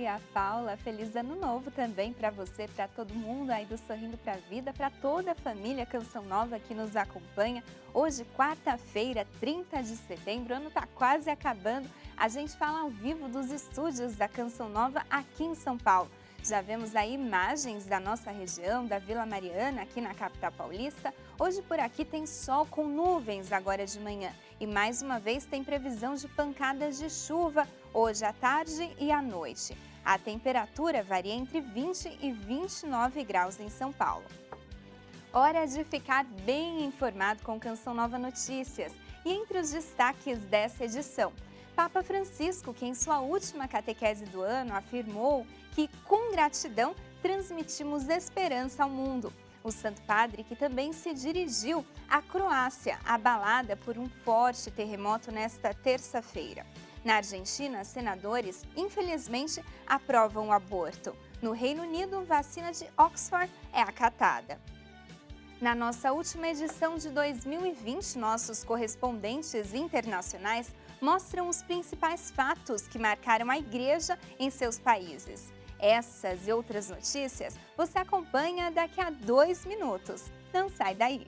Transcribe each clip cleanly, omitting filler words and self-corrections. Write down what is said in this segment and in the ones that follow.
dia, Paula. Feliz ano novo também para você, para todo mundo aí do Sorrindo para a Vida, para toda a família Canção Nova que nos acompanha. Hoje, quarta-feira, 30 de setembro, o ano está quase acabando. A gente fala ao vivo dos estúdios da Canção Nova aqui em São Paulo. Já vemos aí imagens da nossa região, da Vila Mariana, aqui na capital paulista. Hoje por aqui tem sol com nuvens agora de manhã. E mais uma vez tem previsão de pancadas de chuva hoje à tarde e à noite. A temperatura varia entre 20 e 29 graus em São Paulo. Hora de ficar bem informado com Canção Nova Notícias. E entre os destaques dessa edição, Papa Francisco, que em sua última catequese do ano afirmou que, com gratidão, transmitimos esperança ao mundo. O Santo Padre, que também se dirigiu à Croácia, abalada por um forte terremoto nesta terça-feira. Na Argentina, senadores, infelizmente, aprovam o aborto. No Reino Unido, vacina de Oxford é acatada. Na nossa última edição de 2020, nossos correspondentes internacionais mostram os principais fatos que marcaram a Igreja em seus países. Essas e outras notícias você acompanha daqui a 2 minutos. Não sai daí!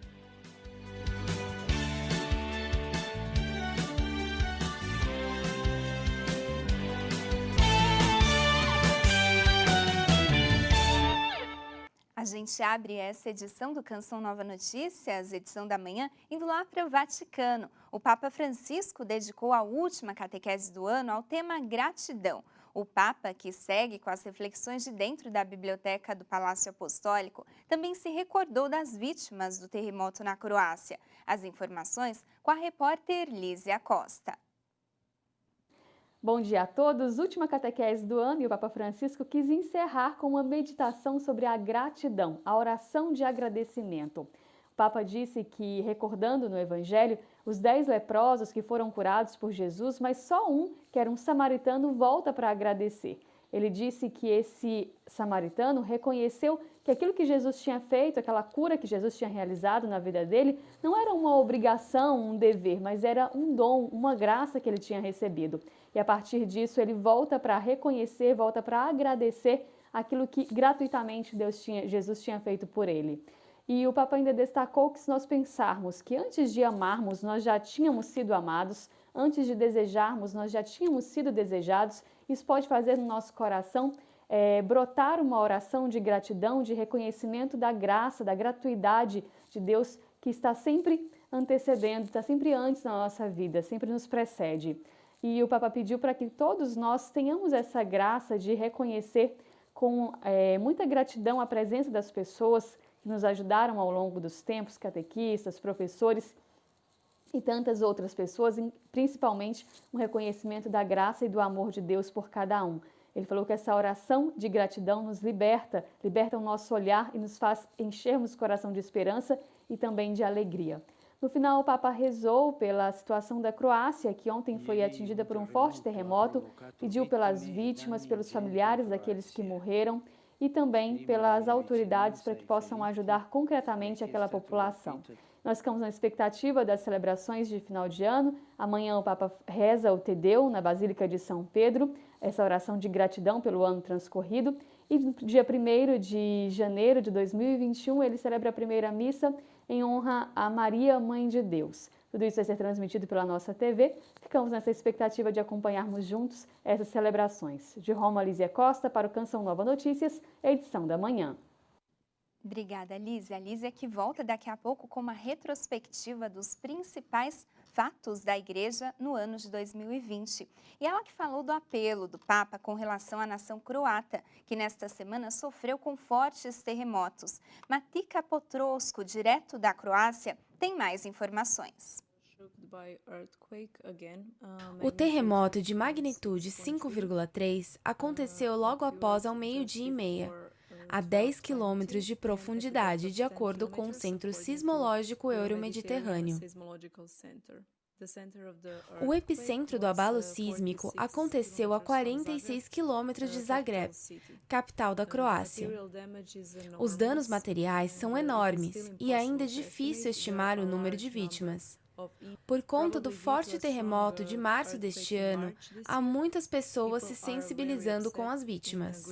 A gente abre essa edição do Canção Nova Notícias, edição da manhã, indo lá para o Vaticano. O Papa Francisco dedicou a última catequese do ano ao tema gratidão. O Papa, que segue com as reflexões de dentro da biblioteca do Palácio Apostólico, também se recordou das vítimas do terremoto na Croácia. As informações com a repórter Lízia Costa. Bom dia a todos! Última catequese do ano e o Papa Francisco quis encerrar com uma meditação sobre a gratidão, a oração de agradecimento. O Papa disse que, recordando no Evangelho, os 10 leprosos que foram curados por Jesus, mas só um, que era um samaritano, volta para agradecer. Ele disse que esse samaritano reconheceu que aquilo que Jesus tinha feito, aquela cura que Jesus tinha realizado na vida dele, não era uma obrigação, um dever, mas era um dom, uma graça que ele tinha recebido. E a partir disso ele volta para reconhecer, volta para agradecer aquilo que gratuitamente Jesus tinha feito por ele. E o Papa ainda destacou que se nós pensarmos que antes de amarmos nós já tínhamos sido amados, antes de desejarmos nós já tínhamos sido desejados, isso pode fazer no nosso coração brotar uma oração de gratidão, de reconhecimento da graça, da gratuidade de Deus que está sempre antecedendo, está sempre antes na nossa vida, sempre nos precede. E o Papa pediu para que todos nós tenhamos essa graça de reconhecer com muita gratidão a presença das pessoas que nos ajudaram ao longo dos tempos, catequistas, professores e tantas outras pessoas, principalmente um reconhecimento da graça e do amor de Deus por cada um. Ele falou que essa oração de gratidão nos liberta o nosso olhar e nos faz enchermos o coração de esperança e também de alegria. No final, o Papa rezou pela situação da Croácia, que ontem foi atingida por um forte terremoto, pediu pelas vítimas, pelos familiares daqueles que morreram e também pelas autoridades para que possam ajudar concretamente aquela população. Nós ficamos na expectativa das celebrações de final de ano. Amanhã o Papa reza o Te Deum na Basílica de São Pedro, essa oração de gratidão pelo ano transcorrido. E no dia 1º de janeiro de 2021, ele celebra a primeira missa em honra a Maria, Mãe de Deus. Tudo isso vai ser transmitido pela nossa TV. Ficamos nessa expectativa de acompanharmos juntos essas celebrações. De Roma, Lízia Costa, para o Canção Nova Notícias, edição da manhã. Obrigada, Lízia. A Lízia que volta daqui a pouco com uma retrospectiva dos principais fatos da Igreja no ano de 2020. E ela que falou do apelo do Papa com relação à nação croata, que nesta semana sofreu com fortes terremotos. Matica Potrosco, direto da Croácia, tem mais informações. O terremoto de magnitude 5,3 aconteceu logo após ao 12h30, a 10 quilômetros de profundidade, de acordo com o Centro Sismológico Euro-Mediterrâneo. O epicentro do abalo sísmico aconteceu a 46 quilômetros de Zagreb, capital da Croácia. Os danos materiais são enormes e ainda é difícil estimar o número de vítimas. Por conta do forte terremoto de março deste ano, há muitas pessoas se sensibilizando com as vítimas.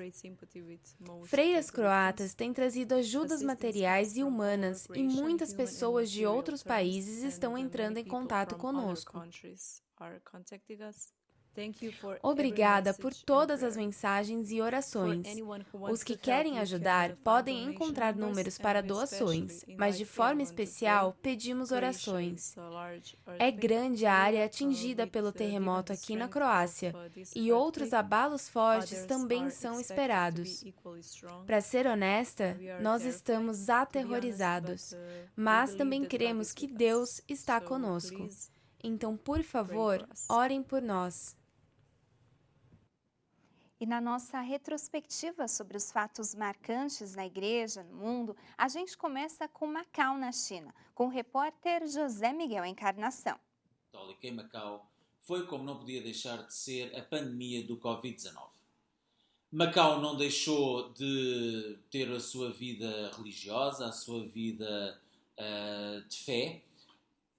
Freiras croatas têm trazido ajudas materiais e humanas e muitas pessoas de outros países estão entrando em contato conosco. Obrigada por todas as mensagens e orações. Os que querem ajudar podem encontrar números para doações, mas de forma especial pedimos orações. É grande a área atingida pelo terremoto aqui na Croácia e outros abalos fortes também são esperados. Para ser honesta, nós estamos aterrorizados, mas também cremos que Deus está conosco. Então, por favor, orem por nós. E na nossa retrospectiva sobre os fatos marcantes na igreja, no mundo, a gente começa com Macau, na China, com o repórter José Miguel Encarnação. Católica em Macau foi, como não podia deixar de ser, a pandemia do Covid-19. Macau não deixou de ter a sua vida religiosa, a sua vida de fé,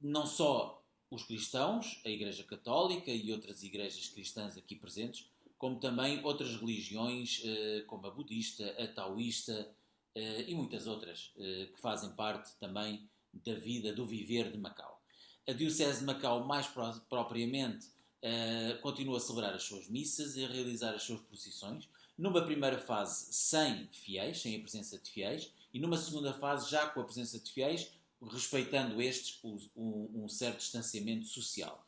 não só os cristãos, a Igreja Católica e outras igrejas cristãs aqui presentes, como também outras religiões, como a budista, a taoísta e muitas outras, que fazem parte também da vida, do viver de Macau. A Diocese de Macau, mais propriamente, continua a celebrar as suas missas e a realizar as suas procissões, numa primeira fase sem fiéis, sem a presença de fiéis, e numa segunda fase já com a presença de fiéis, respeitando estes um certo distanciamento social.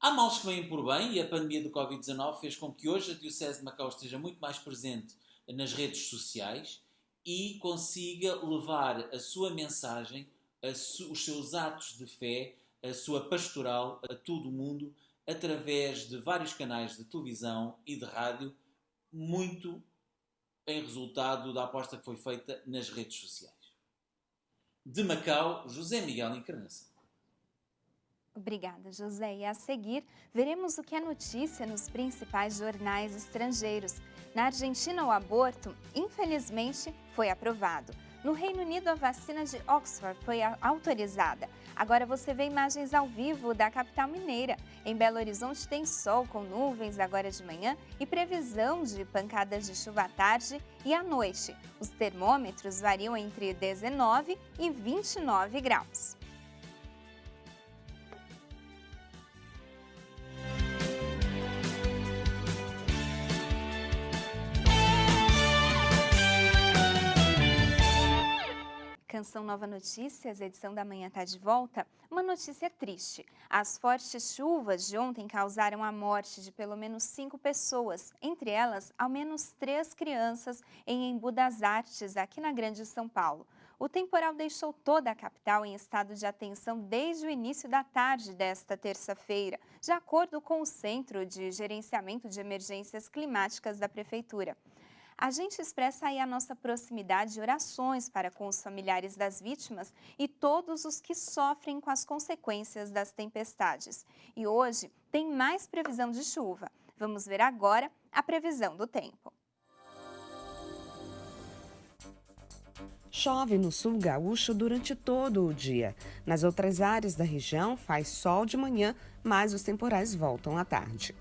Há males que vêm por bem e a pandemia do Covid-19 fez com que hoje a Diocese de Macau esteja muito mais presente nas redes sociais e consiga levar a sua mensagem, os seus atos de fé, a sua pastoral a todo o mundo através de vários canais de televisão e de rádio, muito em resultado da aposta que foi feita nas redes sociais. De Macau, José Miguel Encarnação. Obrigada, José. E a seguir, veremos o que é notícia nos principais jornais estrangeiros. Na Argentina, o aborto, infelizmente, foi aprovado. No Reino Unido, a vacina de Oxford foi autorizada. Agora você vê imagens ao vivo da capital mineira. Em Belo Horizonte tem sol com nuvens agora de manhã e previsão de pancadas de chuva à tarde e à noite. Os termômetros variam entre 19 e 29 graus. Canção Nova Notícias, edição da manhã está de volta. Uma notícia triste. As fortes chuvas de ontem causaram a morte de pelo menos 5 pessoas, entre elas, ao menos 3 crianças em Embu das Artes, aqui na Grande São Paulo. O temporal deixou toda a capital em estado de atenção desde o início da tarde desta terça-feira, de acordo com o Centro de Gerenciamento de Emergências Climáticas da Prefeitura. A gente expressa aí a nossa proximidade e orações para com os familiares das vítimas e todos os que sofrem com as consequências das tempestades. E hoje tem mais previsão de chuva. Vamos ver agora a previsão do tempo. Chove no sul gaúcho durante todo o dia. Nas outras áreas da região faz sol de manhã, mas os temporais voltam à tarde.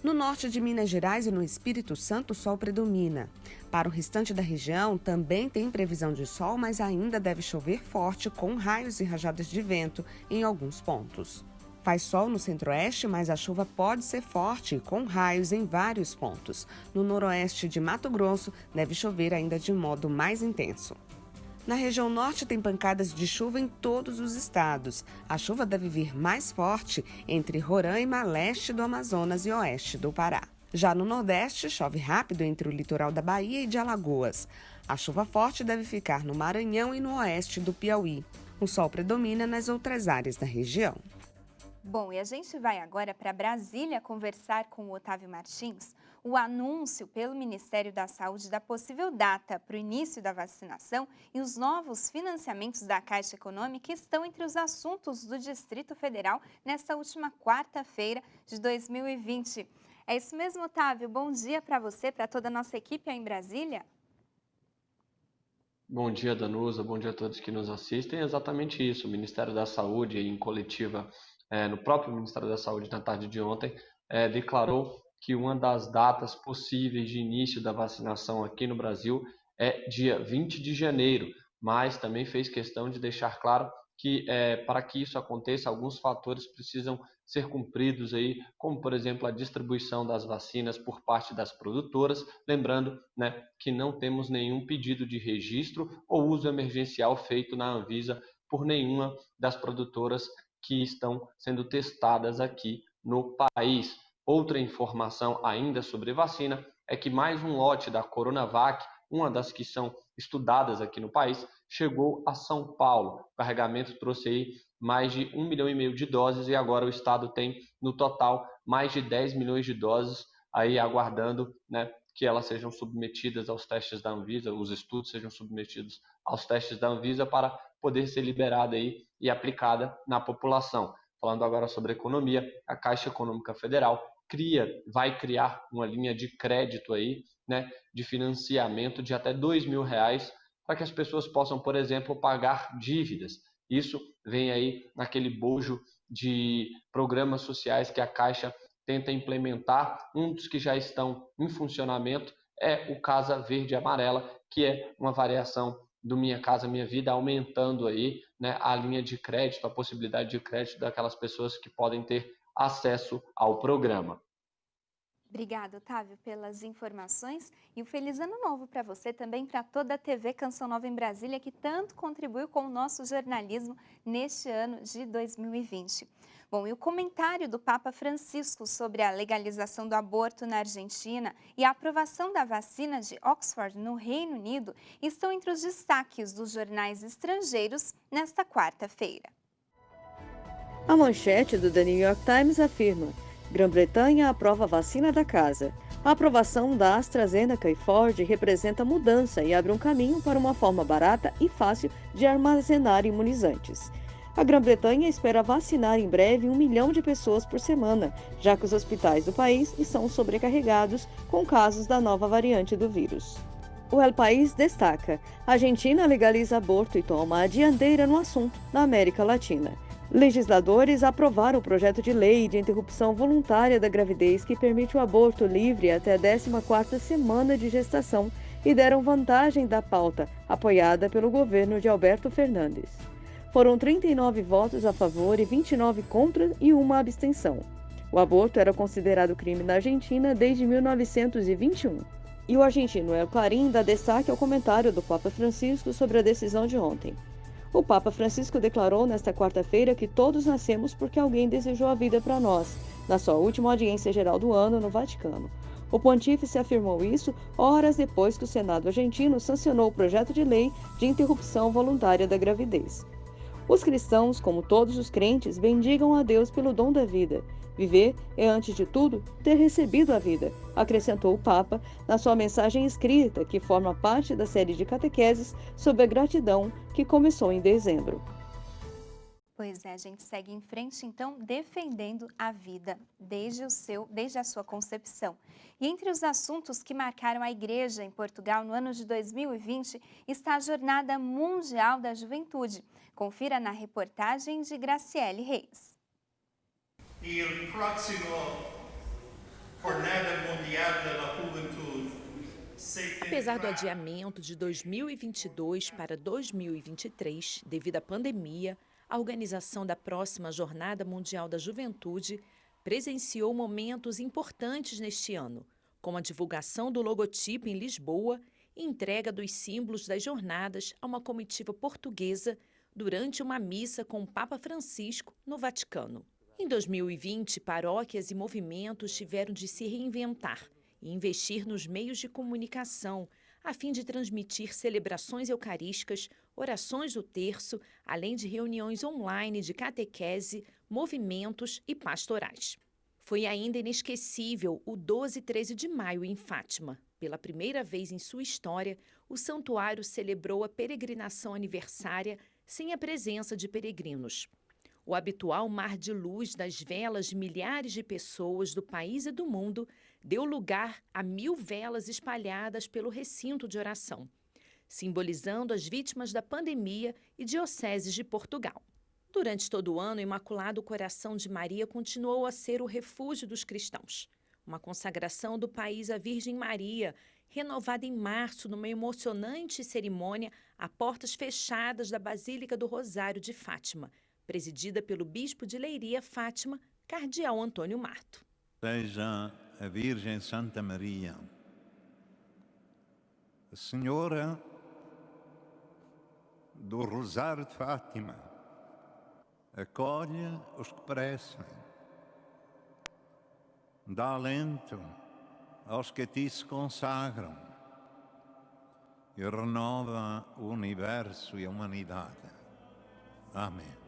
No norte de Minas Gerais e no Espírito Santo, o sol predomina. Para o restante da região, também tem previsão de sol, mas ainda deve chover forte, com raios e rajadas de vento em alguns pontos. Faz sol no centro-oeste, mas a chuva pode ser forte, com raios em vários pontos. No noroeste de Mato Grosso, deve chover ainda de modo mais intenso. Na região norte tem pancadas de chuva em todos os estados. A chuva deve vir mais forte entre Roraima, leste do Amazonas e oeste do Pará. Já no nordeste, chove rápido entre o litoral da Bahia e de Alagoas. A chuva forte deve ficar no Maranhão e no oeste do Piauí. O sol predomina nas outras áreas da região. Bom, e a gente vai agora para Brasília conversar com o Otávio Martins. O anúncio pelo Ministério da Saúde da possível data para o início da vacinação e os novos financiamentos da Caixa Econômica estão entre os assuntos do Distrito Federal nesta última quarta-feira de 2020. É isso mesmo, Otávio. Bom dia para você, para toda a nossa equipe aí em Brasília. Bom dia, Danusa. Bom dia a todos que nos assistem. É exatamente isso. O Ministério da Saúde, em coletiva, no próprio Ministério da Saúde, na tarde de ontem, declarou que uma das datas possíveis de início da vacinação aqui no Brasil é dia 20 de janeiro, mas também fez questão de deixar claro que, para que isso aconteça, alguns fatores precisam ser cumpridos aí, como por exemplo a distribuição das vacinas por parte das produtoras, lembrando, né, que não temos nenhum pedido de registro ou uso emergencial feito na Anvisa por nenhuma das produtoras que estão sendo testadas aqui no país. Outra informação ainda sobre vacina é que mais um lote da Coronavac, uma das que são estudadas aqui no país, chegou a São Paulo. O carregamento trouxe aí mais de 1,5 milhão de doses e agora o estado tem, no total, mais de 10 milhões de doses aí aguardando, né, que elas sejam submetidas aos testes da Anvisa, os estudos sejam submetidos aos testes da Anvisa para poder ser liberada aí e aplicada na população. Falando agora sobre economia, a Caixa Econômica Federal vai criar uma linha de crédito aí, né, de financiamento de até R$ 2.000 para que as pessoas possam, por exemplo, pagar dívidas. Isso vem aí naquele bojo de programas sociais que a Caixa tenta implementar. Um dos que já estão em funcionamento é o Casa Verde e Amarela, que é uma variação do Minha Casa Minha Vida, aumentando aí, né, a linha de crédito, a possibilidade de crédito daquelas pessoas que podem ter acesso ao programa. Obrigada, Otávio, pelas informações e um feliz ano novo para você, também para toda a TV Canção Nova em Brasília, que tanto contribuiu com o nosso jornalismo neste ano de 2020. Bom, e o comentário do Papa Francisco sobre a legalização do aborto na Argentina e a aprovação da vacina de Oxford no Reino Unido estão entre os destaques dos jornais estrangeiros nesta quarta-feira. A manchete do The New York Times afirma: Grã-Bretanha aprova a vacina da casa. A aprovação da AstraZeneca e Ford representa mudança e abre um caminho para uma forma barata e fácil de armazenar imunizantes. A Grã-Bretanha espera vacinar em breve 1 milhão de pessoas por semana, já que os hospitais do país estão sobrecarregados com casos da nova variante do vírus. O El País destaca: a Argentina legaliza aborto e toma a dianteira no assunto na América Latina. Legisladores aprovaram o projeto de lei de interrupção voluntária da gravidez que permite o aborto livre até a 14ª semana de gestação e deram vantagem da pauta, apoiada pelo governo de Alberto Fernandes. Foram 39 votos a favor e 29 contra e uma abstenção. O aborto era considerado crime na Argentina desde 1921. E o argentino El Clarín dá destaque ao comentário do Papa Francisco sobre a decisão de ontem. O Papa Francisco declarou nesta quarta-feira que todos nascemos porque alguém desejou a vida para nós, na sua última audiência geral do ano no Vaticano. O pontífice afirmou isso horas depois que o Senado argentino sancionou o projeto de lei de interrupção voluntária da gravidez. Os cristãos, como todos os crentes, bendigam a Deus pelo dom da vida. Viver é, antes de tudo, ter recebido a vida, acrescentou o Papa na sua mensagem escrita, que forma parte da série de catequeses sobre a gratidão que começou em dezembro. Pois é, a gente segue em frente, então, defendendo a vida desde a sua concepção. E entre os assuntos que marcaram a Igreja em Portugal no ano de 2020 está a Jornada Mundial da Juventude. Confira na reportagem de Graciele Reis. Il prossimo Jornada Mundial da Juventude. Apesar do adiamento de 2022 para 2023, devido à pandemia, a organização da próxima Jornada Mundial da Juventude presenciou momentos importantes neste ano, como a divulgação do logotipo em Lisboa e entrega dos símbolos das jornadas a uma comitiva portuguesa durante uma missa com o Papa Francisco no Vaticano. Em 2020, paróquias e movimentos tiveram de se reinventar e investir nos meios de comunicação, a fim de transmitir celebrações eucarísticas, orações do terço, além de reuniões online de catequese, movimentos e pastorais. Foi ainda inesquecível o 12 e 13 de maio em Fátima. Pela primeira vez em sua história, o santuário celebrou a peregrinação aniversária sem a presença de peregrinos. O habitual mar de luz das velas de milhares de pessoas do país e do mundo deu lugar a 1000 velas espalhadas pelo recinto de oração. simbolizando as vítimas da pandemia e dioceses de Portugal. Durante todo o ano, o Imaculado Coração de Maria continuou a ser o refúgio dos cristãos. Uma consagração do país à Virgem Maria, renovada em março numa emocionante cerimônia a portas fechadas da Basílica do Rosário de Fátima, presidida pelo bispo de Leiria, Fátima, cardeal Antônio Marto. Seja a Virgem Santa Maria, a Senhora do Rosário de Fátima, acolhe os que perecem, dá alento aos que a ti se consagram e renova o universo e a humanidade. Amém.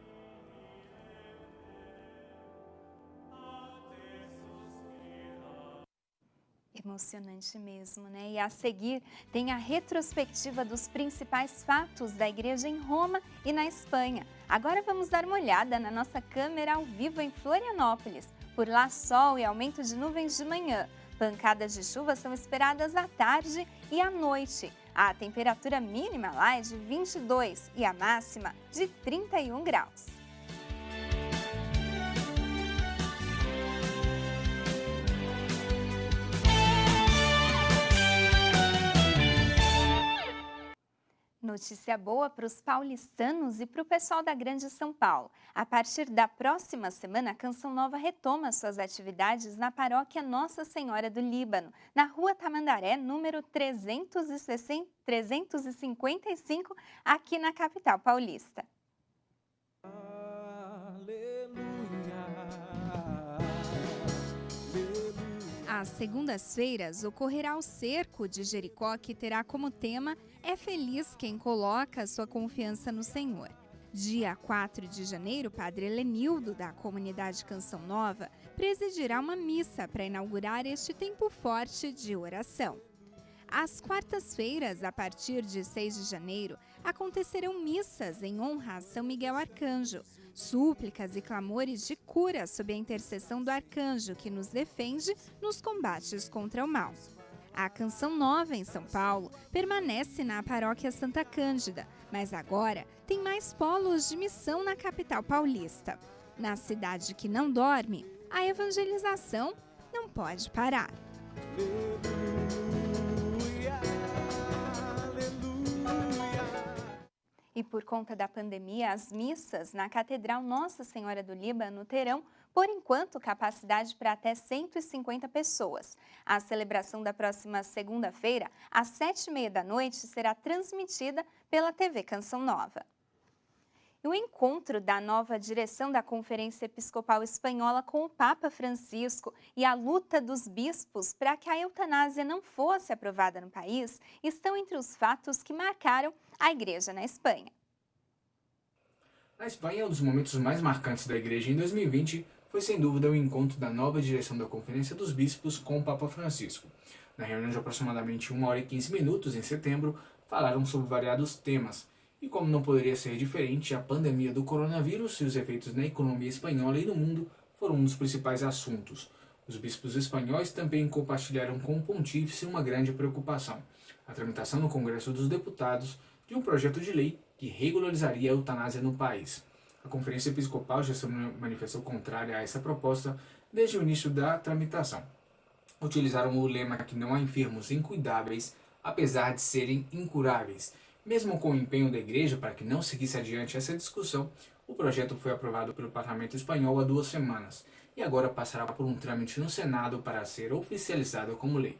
Emocionante mesmo, né? E a seguir tem a retrospectiva dos principais fatos da igreja em Roma e na Espanha. Agora vamos dar uma olhada na nossa câmera ao vivo em Florianópolis. Por lá, sol e aumento de nuvens de manhã. Pancadas de chuva são esperadas à tarde e à noite. A temperatura mínima lá é de 22 e a máxima de 31 graus. Notícia boa para os paulistanos e para o pessoal da Grande São Paulo. A partir da próxima semana, a Canção Nova retoma suas atividades na paróquia Nossa Senhora do Líbano, na Rua Tamandaré, número 355, aqui na capital paulista. Às segundas-feiras, ocorrerá o Cerco de Jericó, que terá como tema "É feliz quem coloca sua confiança no Senhor". Dia 4 de janeiro, Padre Helenildo, da comunidade Canção Nova, presidirá uma missa para inaugurar este tempo forte de oração. Às quartas-feiras, a partir de 6 de janeiro, acontecerão missas em honra a São Miguel Arcanjo, súplicas e clamores de cura sob a intercessão do arcanjo que nos defende nos combates contra o mal. A Canção Nova, em São Paulo, permanece na paróquia Santa Cândida, mas agora tem mais polos de missão na capital paulista. Na cidade que não dorme, a evangelização não pode parar. E por conta da pandemia, as missas na Catedral Nossa Senhora do Líbano terão, por enquanto, capacidade para até 150 pessoas. A celebração da próxima segunda-feira, às 7h30 da noite, será transmitida pela TV Canção Nova. E o encontro da nova direção da Conferência Episcopal Espanhola com o Papa Francisco e a luta dos bispos para que a eutanásia não fosse aprovada no país estão entre os fatos que marcaram a Igreja na Espanha. Na Espanha, um dos momentos mais marcantes da Igreja em 2020 foi sem dúvida o encontro da nova direção da Conferência dos Bispos com o Papa Francisco. Na reunião de aproximadamente 1h15 em setembro, falaram sobre variados temas. E como não poderia ser diferente, a pandemia do coronavírus e os efeitos na economia espanhola e no mundo foram um dos principais assuntos. Os bispos espanhóis também compartilharam com o pontífice uma grande preocupação: a tramitação no Congresso dos Deputados de um projeto de lei que regularizaria a eutanásia no país. A Conferência Episcopal já se manifestou contrária a essa proposta desde o início da tramitação. Utilizaram o lema que não há enfermos incuidáveis, apesar de serem incuráveis. Mesmo com o empenho da Igreja para que não seguisse adiante essa discussão, o projeto foi aprovado pelo Parlamento Espanhol há 2 semanas e agora passará por um trâmite no Senado para ser oficializado como lei.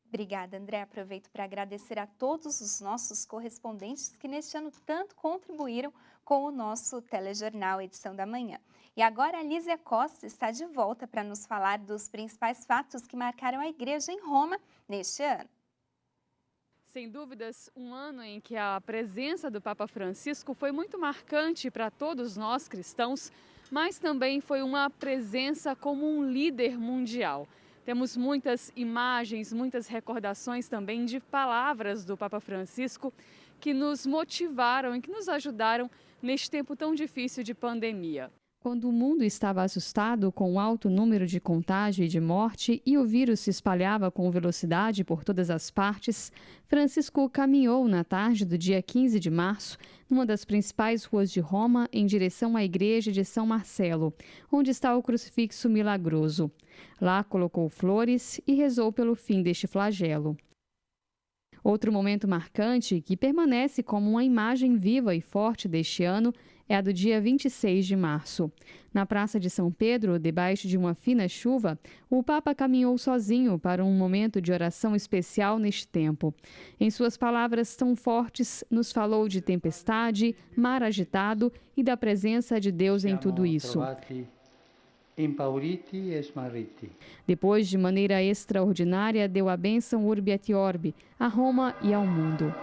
Obrigada, André. Aproveito para agradecer a todos os nossos correspondentes que neste ano tanto contribuíram com o nosso telejornal Edição da Manhã. E agora a Lízia Costa está de volta para nos falar dos principais fatos que marcaram a Igreja em Roma neste ano. Sem dúvidas, um ano em que a presença do Papa Francisco foi muito marcante para todos nós cristãos, mas também foi uma presença como um líder mundial. Temos muitas imagens, muitas recordações também de palavras do Papa Francisco que nos motivaram e que nos ajudaram neste tempo tão difícil de pandemia. Quando o mundo estava assustado com o alto número de contágio e de morte e o vírus se espalhava com velocidade por todas as partes, Francisco caminhou na tarde do dia 15 de março, numa das principais ruas de Roma, em direção à igreja de São Marcelo, onde está o crucifixo milagroso. Lá colocou flores e rezou pelo fim deste flagelo. Outro momento marcante, que permanece como uma imagem viva e forte deste ano, é a do dia 26 de março. Na Praça de São Pedro, debaixo de uma fina chuva, o Papa caminhou sozinho para um momento de oração especial neste tempo. Em suas palavras tão fortes, nos falou de tempestade, mar agitado e da presença de Deus em tudo isso. Impauriti e smarriti. Depois, de maneira extraordinária, deu a bênção Urbi et Orbi a Roma e ao mundo.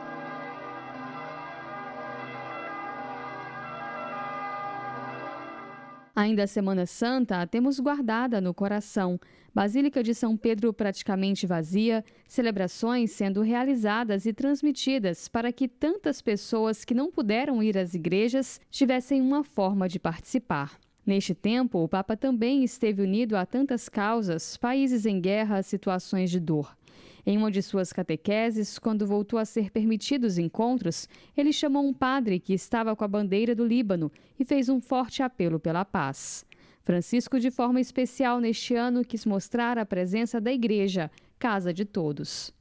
Ainda a Semana Santa a temos guardada no coração. Basílica de São Pedro praticamente vazia, celebrações sendo realizadas e transmitidas para que tantas pessoas que não puderam ir às igrejas tivessem uma forma de participar. Neste tempo, o Papa também esteve unido a tantas causas, países em guerra, situações de dor. Em uma de suas catequeses, quando voltou a ser permitidos encontros, ele chamou um padre que estava com a bandeira do Líbano e fez um forte apelo pela paz. Francisco, de forma especial neste ano, quis mostrar a presença da Igreja, casa de todos.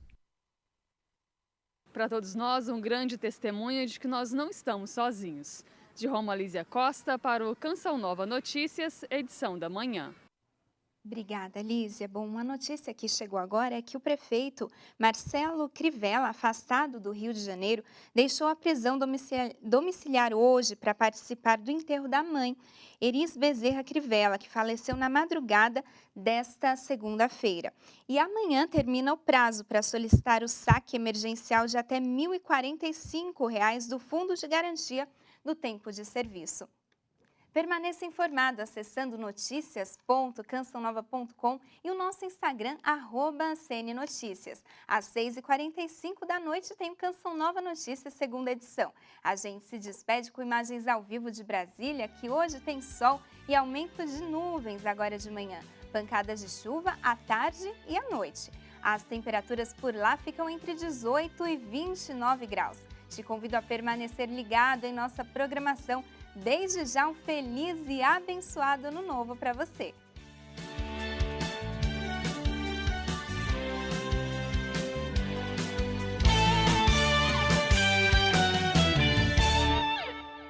Para todos nós, um grande testemunho de que nós não estamos sozinhos. De Roma, Lísia Costa, para o Canção Nova Notícias, edição da manhã. Obrigada, Lísia. Bom, uma notícia que chegou agora é que o prefeito Marcelo Crivella, afastado do Rio de Janeiro, deixou a prisão domiciliar hoje para participar do enterro da mãe, Eris Bezerra Crivella, que faleceu na madrugada desta segunda-feira. E amanhã termina o prazo para solicitar o saque emergencial de até R$ 1.045 do Fundo de Garantia do Tempo de Serviço. Permaneça informado acessando noticias.cançãonova.com e o nosso Instagram, @CNNoticias. Às 6h45 da noite tem o Canção Nova Notícias, segunda edição. A gente se despede com imagens ao vivo de Brasília, que hoje tem sol e aumento de nuvens agora de manhã. Pancadas de chuva à tarde e à noite. As temperaturas por lá ficam entre 18 e 29 graus. Te convido a permanecer ligado em nossa programação. Desde já, um feliz e abençoado ano novo para você!